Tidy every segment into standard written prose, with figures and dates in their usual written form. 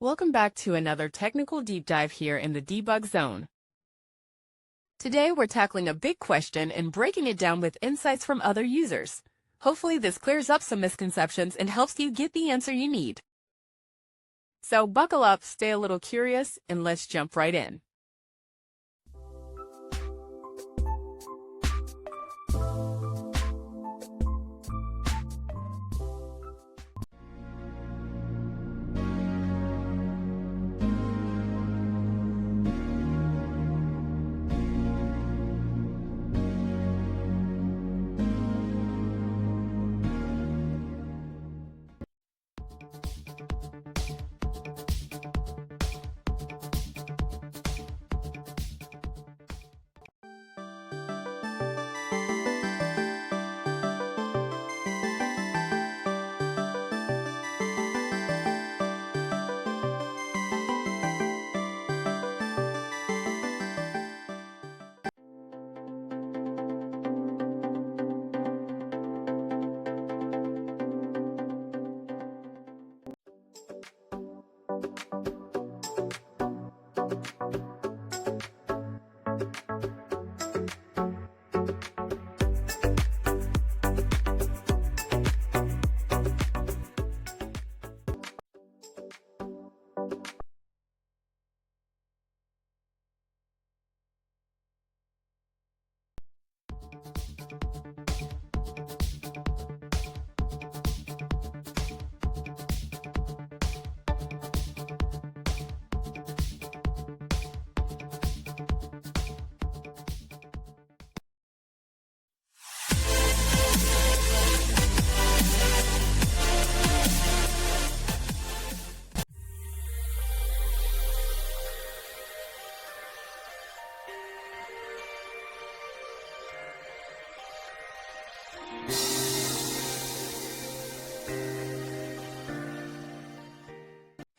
Welcome back to another technical deep dive here in the debug zone. Today we're tackling a big question and breaking it down with insights from other users. Hopefully this clears up some misconceptions and helps you get the answer you need. So buckle up, stay a little curious, and let's jump right in.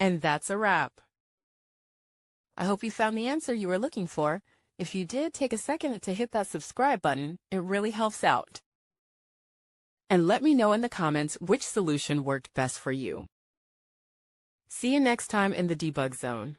And that's a wrap. I hope you found the answer you were looking for. If you did, take a second to hit that subscribe button. It really helps out. And let me know in the comments which solution worked best for you. See you next time in the debug zone.